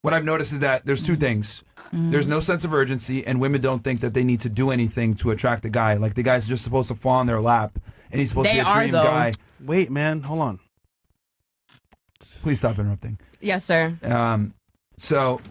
what I've noticed is that there's two things. There's no sense of urgency, and women don't think that they need to do anything to attract a guy. Like the guy's just supposed to fall in their lap, and he's supposed to be a dream guy. Wait, man, hold on. Please stop interrupting. Yes, sir. So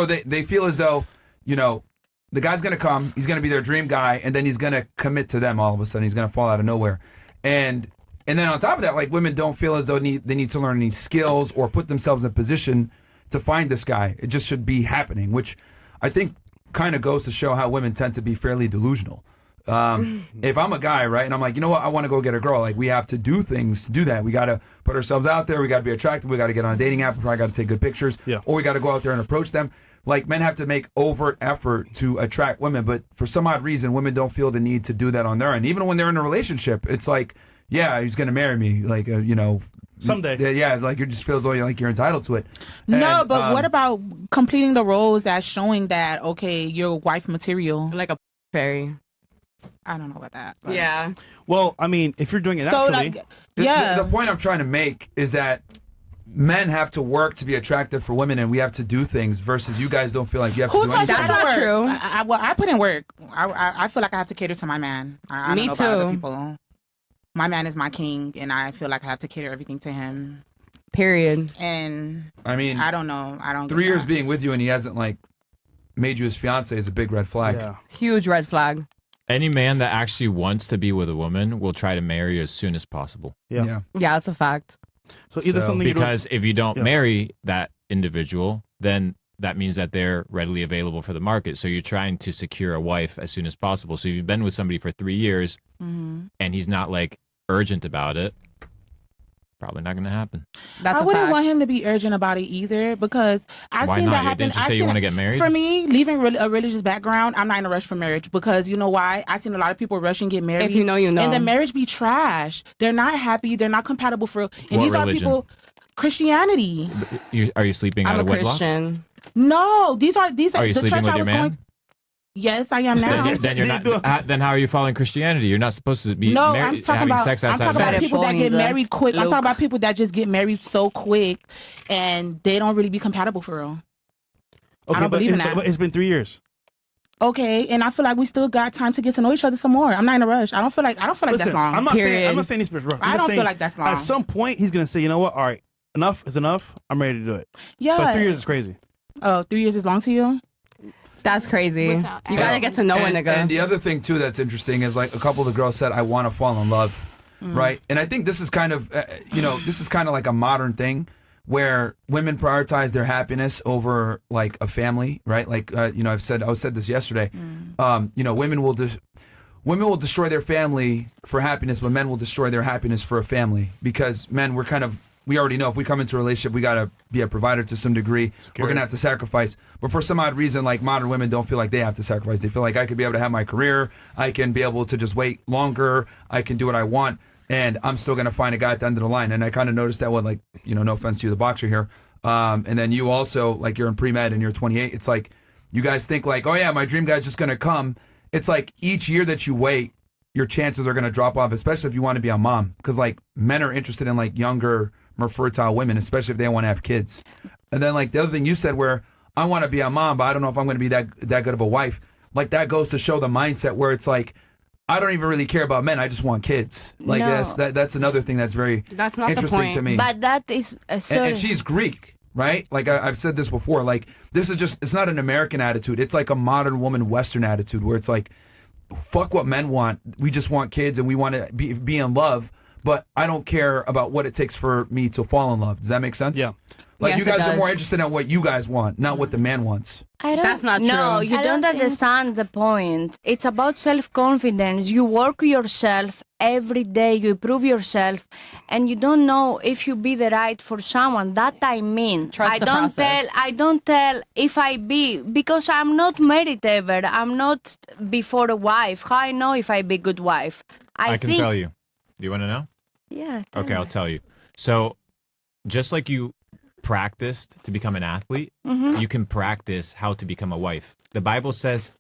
they feel as though, you know, the guy's gonna come, he's gonna be their dream guy, and then he's gonna commit to them all of a sudden. He's gonna fall out of nowhere, and then on top of that, like women don't feel as though they need to learn any skills or put themselves in a position to find this guy. It just should be happening, which I think kind of goes to show how women tend to be fairly delusional. If I'm a guy, right, and I'm like, you know what, I want to go get a girl, like we have to do things to do that. We got to put ourselves out there. We got to be attractive. We got to get on a dating app. We probably got to take good pictures. Or we got to go out there and approach them. Like men have to make overt effort to attract women, but for some odd reason, women don't feel the need to do that on their end. Even when they're in a relationship, it's like, yeah, he's gonna marry me, like you know. Someday. Yeah, like it just feels like you're entitled to it. No, and, but what about completing the roles as showing that, okay, you're wife material? Like a fairy. I don't know about that. But. Yeah. Well, I mean, if you're doing it naturally. Like, yeah. The point I'm trying to make is that men have to work to be attractive for women, and we have to do things versus you guys don't feel like you have to do anything. That's not true. I put in work. I feel like I have to cater to my man. I Me don't know too. about other people. My man is my king, and I feel like I have to cater everything to him. Period. And I mean, I don't know. I don't. 3 years being with you and he hasn't like made you his fiance is a big red flag. Yeah. Huge red flag. Any man that actually wants to be with a woman will try to marry as soon as possible. Yeah, that's a fact. So either something because if you don't marry that individual, then that means that they're readily available for the market. So you're trying to secure a wife as soon as possible. So you've been with somebody for 3 years and he's not like urgent about it. Probably not going to happen. I wouldn't want him to be urgent about it either, because I've Why seen not? that happen. Didn't you say you want to get married? For me, leaving a religious background, I'm not in a rush for marriage, because you know why? I've seen a lot of people rush and get married. If you know, you know. And the marriage be trash. They're not happy. They're not compatible for. And What these religion? are people. Christianity. Are you sleeping out I'm a of wedlock? Christian. No, these are Are you the sleeping church with I your was man? going. Yes, I am now. Then you're not. Then how are you following Christianity? You're not supposed to be No, married, I'm talking having about. sex I'm outside talking of about marriage. people that get married quick. I'm Luke. talking about people that just get married so quick, and they don't really be compatible for real. Okay, I don't believe in that. But it's been 3 years. Okay, and I feel like we still got time to get to know each other some more. I'm not in a rush. I don't feel like Listen, that's long. I'm not saying this is rough. I don't feel like that's long. At some point, he's gonna say, you know what? All right, enough is enough. I'm ready to do it. Yeah. But 3 years is crazy. Oh, 3 years is long to you? That's crazy. You gotta get to know a nigga. And the other thing too that's interesting is like a couple of the girls said, I want to fall in love, right? And I think this is kind of, this is kind of like a modern thing where women prioritize their happiness over like a family, right? Like, I said this yesterday. Women will destroy their family for happiness, but men will destroy their happiness for a family, because men, we already know if we come into a relationship, we got to be a provider to some degree. We're going to have to sacrifice. But for some odd reason, like modern women don't feel like they have to sacrifice. They feel like I could be able to have my career. I can be able to just wait longer. I can do what I want. And I'm still going to find a guy at the end of the line. And I kind of noticed that with, like, no offense to you, the boxer here. And then you also, like, you're in pre-med and you're 28. It's like you guys think like, oh, yeah, my dream guy's just going to come. It's like each year that you wait, your chances are going to drop off, especially if you want to be a mom. Because, like, men are interested in, like, younger, more fertile women, especially if they want to have kids. And then, like, the other thing you said where I want to be a mom, but I don't know if I'm going to be that good of a wife. Like, that goes to show the mindset where it's like, I don't even really care about men. I just want kids. Like, No. that's another thing that's very That's not the interesting point. to me. But that is And she's Greek, right? Like, I've said this before. Like, this is just, it's not an American attitude. It's like a modern woman Western attitude where it's like, fuck what men want. We just want kids and we want to be in love. But I don't care about what it takes for me to fall in love. Does that make sense? Yeah. Like, Yes, you guys it are more does. interested in what you guys want, not what the man wants. I don't, That's not no, true. you I don't, don't think- understand the point. It's about self-confidence. You work yourself every day, you improve yourself, and you don't know if you be the right for someone. That I mean. Trust I the don't process. I don't tell if I be, because I'm not married ever. I'm not before a wife. How I know if I be good wife? I can think, tell you. Do you want to know? Yeah. Okay, I'll tell you. So, just like you practiced to become an athlete, you can practice how to become a wife. The Bible says,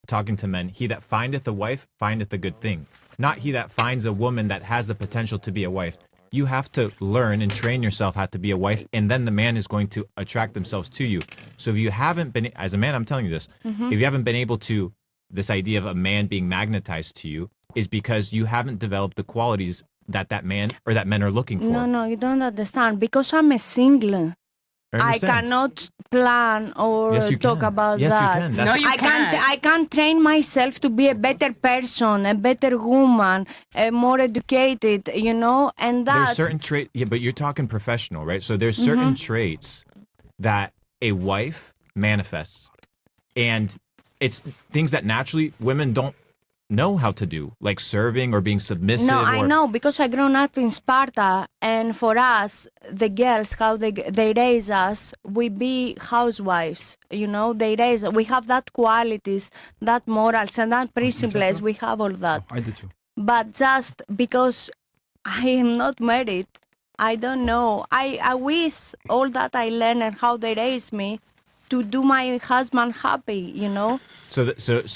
talking to men, he that findeth a wife findeth a good thing. Not he that finds a woman that has the potential to be a wife. you have to learn and train yourself how to be a wife, and then the man is going to attract themselves to you. So if you haven't been, as a man, I'm telling you this, if you haven't been able to, this idea of a man being magnetized to you is because you haven't developed the qualities that man or that men are looking for. No, you don't understand. Because I'm a single, I understand. cannot plan or Yes, you talk can. about Yes, you that. can. That's- No, you I can't. can't. I can't train myself to be a better person, a better woman, a more educated. And that. There's certain traits, yeah, but you're talking professional, right? So there's certain traits that a wife manifests, and it's things that naturally women don't know how to do, like serving or being submissive. No, I or, know because I grown up in Sparta, and for us, the girls, how they raise us, we be housewives. They raise. We have that qualities, that morals, and that principles. We have all that. I did too. But just because I am not married, I don't know. I wish all that I learned and how they raised me to do my husband happy. So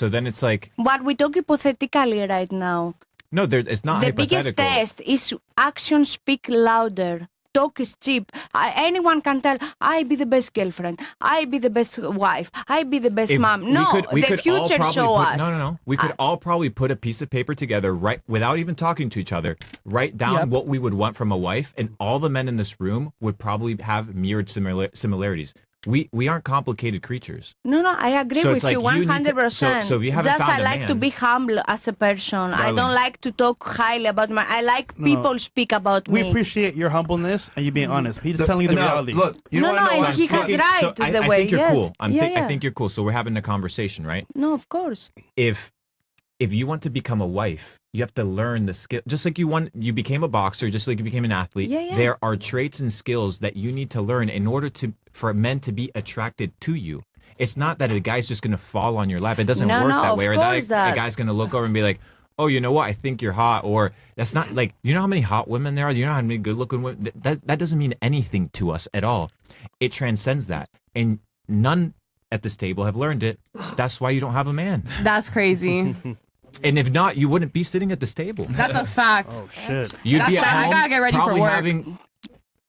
then it's like, But we talk hypothetically right now. no, it's not The biggest hypothetical. test is actions speak louder. Talk is cheap. Anyone can tell, I be the best girlfriend. I be the best wife. I be the best If mom. No, we the could all future probably show put, us. No. We could all probably put a piece of paper together, right, without even talking to each other, write down what we would want from a wife, and all the men in this room would probably have mirrored similarities. We aren't complicated creatures. No, I agree So with it's like you you need to- 100%. so if you haven't Just found I a like to man- be humble as a person. I Darling. don't like to talk highly about I like people speak about We me. appreciate your humbleness and you being honest. He's just telling you the No, reality. Look, you No, wanna know and what I'm he has speaking- right So the I way. think you're yes. cool. yeah. I think you're cool. So we're having a conversation, right? No, of course. If you want to become a wife, you have to learn the skill. Just like you became a boxer, just like you became an athlete. Yeah. There are traits and skills that you need to learn in order for men to be attracted to you. It's not that a guy's just going to fall on your lap. It doesn't No, work no, that of way. Or course a that- guy's going to look over and be like, oh, you know what? I think you're hot. Or that's not like, you know how many hot women there are? You know how many good looking women? That doesn't mean anything to us at all. It transcends that. And none at this table have learned it. That's why you don't have a man. That's crazy. And if not, you wouldn't be sitting at this table. That's a fact. Oh shit. You'd be That's at sad. I home, gotta get ready for probably work. having.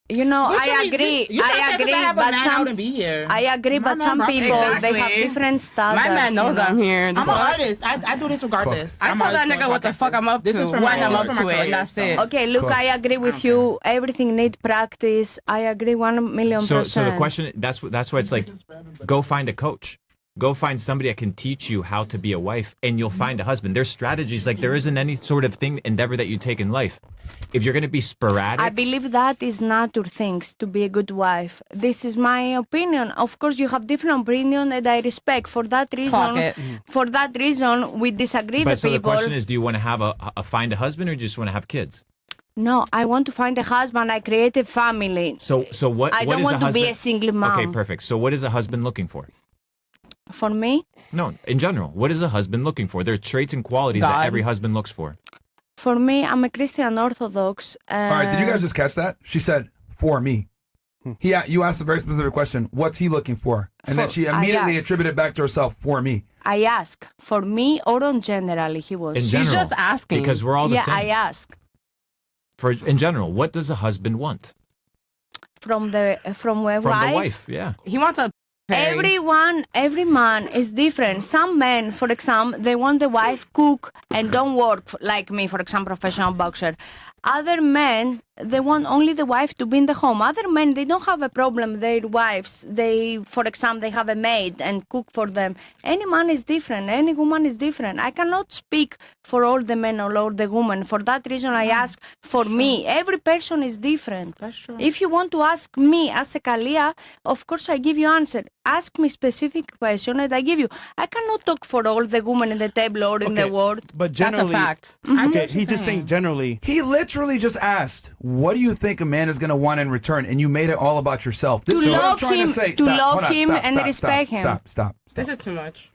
I Literally, agree. You I agree. have a But man out some and be here. I agree. My But man some brought me people Exactly. they have different standards. My man knows I'm here. I'm an artist. I do this regardless. I I'm told that always nigga doing what the fuck I'm up This to is for when my- I'm this up is to for my it, and career, that's so. it. Okay, look, I agree with you. Everything need practice. I agree 1,000,000%. So the question, that's why it's like, go find a coach. Go find somebody that can teach you how to be a wife, and you'll find a husband. There's strategies. Like there isn't any sort of endeavor that you take in life. If you're going to be sporadic, I believe that is nature things to be a good wife. This is my opinion. Of course, you have different opinion, and I respect. For that Clock it. reason, we disagree. but The so people. the question is, do you want to have find a husband, or do you just want to have kids? No, I want to find a husband. I create a family. So what? I what don't is want a to husband? be a single mom. Okay, perfect. So what is a husband looking for? For me, No, in general, what is a husband looking for? There are traits and qualities that God. every husband looks for. I'm a Christian Orthodox. All right, did you guys just catch that? She said, "For me." You asked a very specific question. What's he looking for? And then she I immediately asked. attributed back to herself, "For me." I ask for me or on generally he was. In She's general, just asking. because we're all the yeah, same. I ask In general, what does a husband want from a from the wife? Yeah. He wants a Every man is different. Some men, for example, they want the wife cook and don't work like me, for example, professional boxer. Other men, they want only the wife to be in the home. Other men, they don't have a problem. Their wives, for example, they have a maid and cook for them. Any man is different. Any woman is different. I cannot speak for all the men or all the women. For that reason, I ask for me. Every person is different. That's true. If you want to ask me as a Kalia, of course I give you answer. Ask me specific question and I give you. I cannot talk for all the women in the table or in the world. But That's a generally, fact. okay, he's just saying generally. He literally just asked, "What do you think a man is going to want in return?" And you made it all about yourself. This To is what I'm love trying him- to say. to Stop. love Hold on. him Stop, and stop, respect stop, him. Stop. This is too much.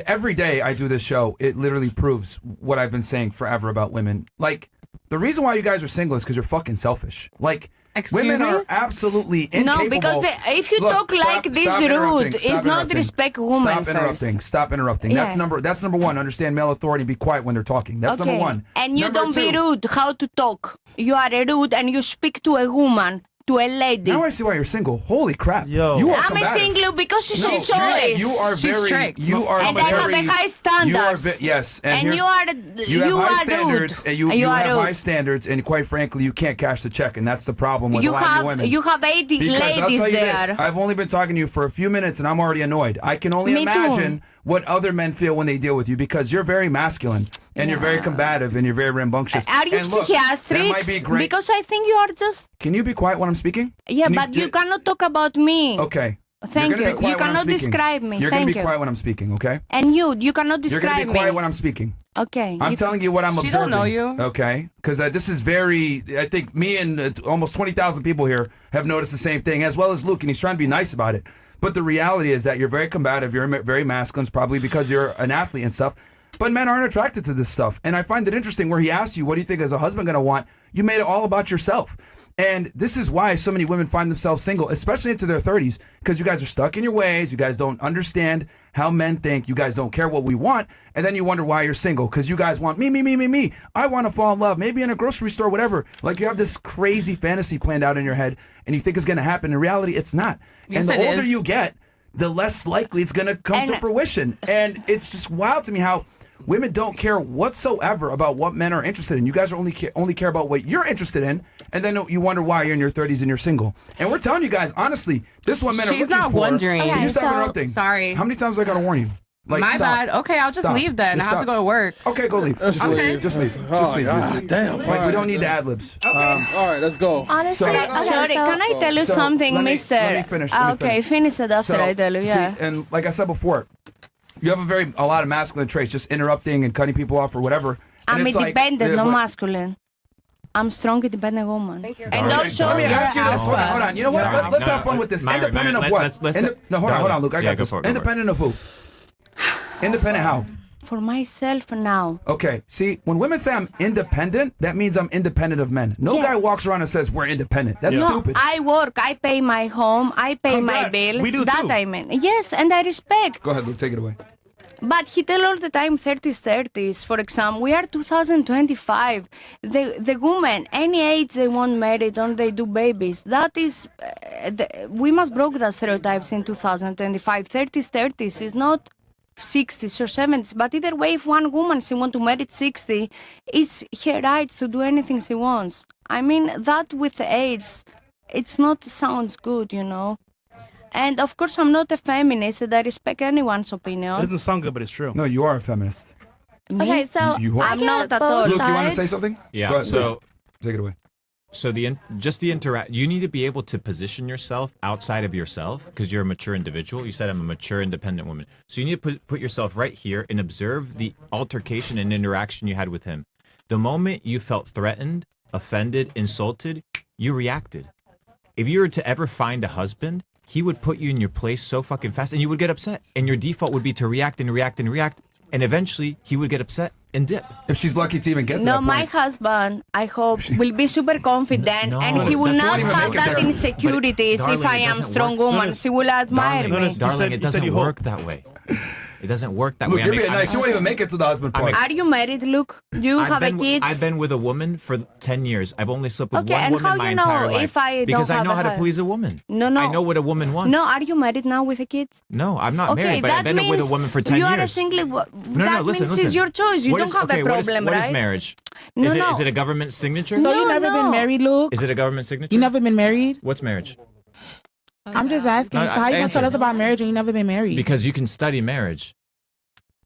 Every day I do this show, it literally proves what I've been saying forever about women. Like, the reason why you guys are single is because you're fucking selfish. Like, Excuse Women me? are absolutely incapable. No, because if you talk like this stop interrupting, rude, stop it's not interrupting. respect women Stop first. interrupting. Stop interrupting. Yeah. That's number one. Understand male authority. Be quiet when they're talking. That's number one. And you Number don't be two, rude. How to talk? You are rude and you speak to a woman, to a lady. Now I see why you're single. Holy crap. Yo. You are I'm a combative. single because she's No, a choice. You are She's very. strict. You are And I have very. a high standards. Yes, and here's- you are You have high are standards, rude. and you are have rude. high standards, and quite frankly, you can't cash the check, and that's the problem with a You lot of have women. you have 80 Because I'll ladies tell you there. this, I've only been talking to you for a few minutes, and I'm already annoyed. I can only Me too. imagine what other men feel when they deal with you, because you're very masculine, and you're very combative, and you're very rambunctious. Are you And look, that psychiatric? might be great. Because I think you are just Can you be quiet when I'm speaking? yeah, Can but you cannot talk about me. Okay. Thank You're gonna you. be quiet You when I'm cannot speaking. describe me. You're Thank gonna be you. quiet when I'm speaking, okay? And you cannot You're describe gonna be quiet me. when I'm speaking. Okay. I'm you- telling you what I'm She observing. don't know you. Okay, because this is very. I think me and almost 20,000 people here have noticed the same thing, as well as Luke, and he's trying to be nice about it. But the reality is that you're very combative. You're very masculine, probably because you're an athlete and stuff. But men aren't attracted to this stuff. And I find it interesting where he asked you, what do you think as a husband going to want? You made it all about yourself. And this is why so many women find themselves single, especially into their 30s, because you guys are stuck in your ways. You guys don't understand how men think. You guys don't care what we want. And then you wonder why you're single, because you guys want me. I want to fall in love, maybe in a grocery store, whatever. Like you have this crazy fantasy planned out in your head and you think it's going to happen. In reality, it's not. Yes, and the it older is. you get, the less likely it's going to come to And- fruition. And it's just wild to me how women don't care whatsoever about what men are interested in. You guys are only care about what you're interested in, and then you wonder why you're in your 30s and you're single. And we're telling you guys, honestly, this is what men are She's looking not for. wondering. Can you stop so- interrupting? Sorry. How many times do I gotta warn you? Like, My stop. bad. Okay, I'll just Stop. leave then. Just I have to stop. go to work. Okay, go leave. Just Okay. leave. Just leave. Oh, Just leave. God, damn. Like, we don't need the ad libs. All right, let's go. Honestly, So- okay, sorry, can I tell you So, something, let me- mister? let me finish, let me Okay, finish it after I tell you, see, yeah. and like I said before, you have a lot of masculine traits, just interrupting and cutting people off or whatever. And I'm it's like, independent, yeah, not but- masculine. I'm strong, independent woman. Thank you. And Darling, also, let me you're ask you this. Hold on, alpha. hold on. You know what? Darling, Let's have no, fun with this. Myra, Independent Myra, of what? let's- No, hold on, Luke. I got Yeah, go this. for it, go for it. Independent of who? Independent how? For myself now. Okay, see, when women say I'm independent, that means I'm independent of men. No Yeah. guy walks around and says we're independent. That's No, stupid. I work, I pay my home, I pay my Congrats. bills. We do that too. I mean. Yes, and I respect. Go ahead, Luke, take it away. But he tell all the time 30s. For example, we are 2025. The women, any age they want married or they do babies. That is, we must break that stereotypes in 2025. 30s is not 60s or 70s. But either way, if one woman she want to marry at 60, it's her right to do anything she wants. I mean that with the age, it's not sounds good, you know. And of course, I'm not a feminist, and I respect anyone's It opinion. doesn't sound good, but it's true. No, you are a feminist. Okay, Me? so You are. I I'm get not at both all. Luke, you want to sides. say something? Yeah, Go ahead, so- please. Take it away. So the interact, you need to be able to position yourself outside of yourself because you're a mature individual. You said I'm a mature, independent woman. So you need to put yourself right here and observe the altercation and interaction you had with him. The moment you felt threatened, offended, insulted, you reacted. If you were to ever find a husband, he would put you in your place so fucking fast and you would get upset. And your default would be to react and react and react. And eventually he would get upset and dip. If she's lucky to even get to No, that my point. husband, I hope, will be super confident No, and he will that's not not even have make it that there. insecurities But, if darling, I it am doesn't strong work. woman. No, She will admire Darling, no, me. you darling, said- it you said doesn't you hope. work that way. It doesn't work that Luke, way. you're being nice. You won't even make it to the husband part. Are you married, Luke? You have a kid? I've been with a woman for 10 years. I've only slept with Okay, one and woman how my you know entire life. if I don't because I have know a how to husband? please a woman. No, no. I know what a woman wants. No, are you married now with a kid? No, I'm not Okay, married, but that I've been means with a woman for 10 you years. are a single. No, that listen, means listen. it's your choice. You What don't is- have okay, a what is- problem, What right? is marriage? No, is no. it a government signature? So No, you never no. been married, Luke? Is it a government signature? You never been married? What's marriage? I'm just asking. No, So how you gonna answer. tell us about marriage and you never been married? Because you can study marriage.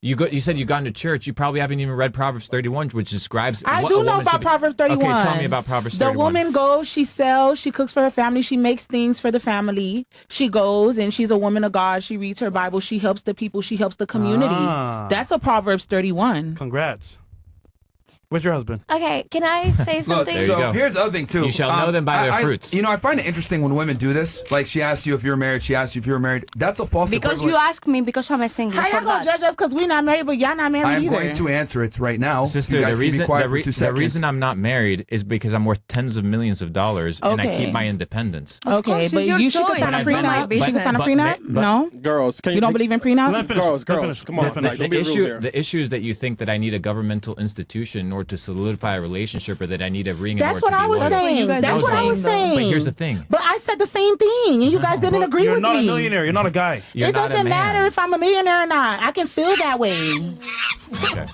You said you gone to church. You probably haven't even read Proverbs 31, which describes. I what do a know woman about should be- Proverbs 31. Okay, tell me about Proverbs The 31. woman goes, she sells, she cooks for her family, she makes things for the family. She goes and she's a woman of God. She reads her Bible. She helps the people. She helps the community. Ah. That's a Proverbs 31. Congrats. Where's your husband? Okay, can I say Look, something? There you so go. here's the other thing too. You shall know them by their fruits. You know, I find it interesting when women do this. Like she asks you if you're married. She asks you if you're married. That's a false Because equivalent. you ask me because I'm a single. How y'all for gonna that. judge us because we not married, but y'all not married I'm either? going to answer it right now. Sister, You the guys can be reason quiet for 2 the seconds. reason I'm not married is because I'm worth tens of millions of dollars and I Okay. keep my independence. Of Okay, course, but it's your you should choice. sign a And I've done my prenup. You should sign a business. prenup. But- No, Girls, can you don't believe in prenup. Let him finish. Girls, Let him girls, finish. come on. Let him finish. Don't be rude here. The issue is that you think that I need a governmental institution in order to solidify a relationship, or that I need a ring in That's order what to be I was loyal. saying. guys That's are what I was saying, saying. though. But here's the thing. But I said the same thing, and you guys didn't agree You're with not me. a millionaire. You're not a guy. You're It not a doesn't man. matter if I'm a millionaire or not. I can feel that way. Okay.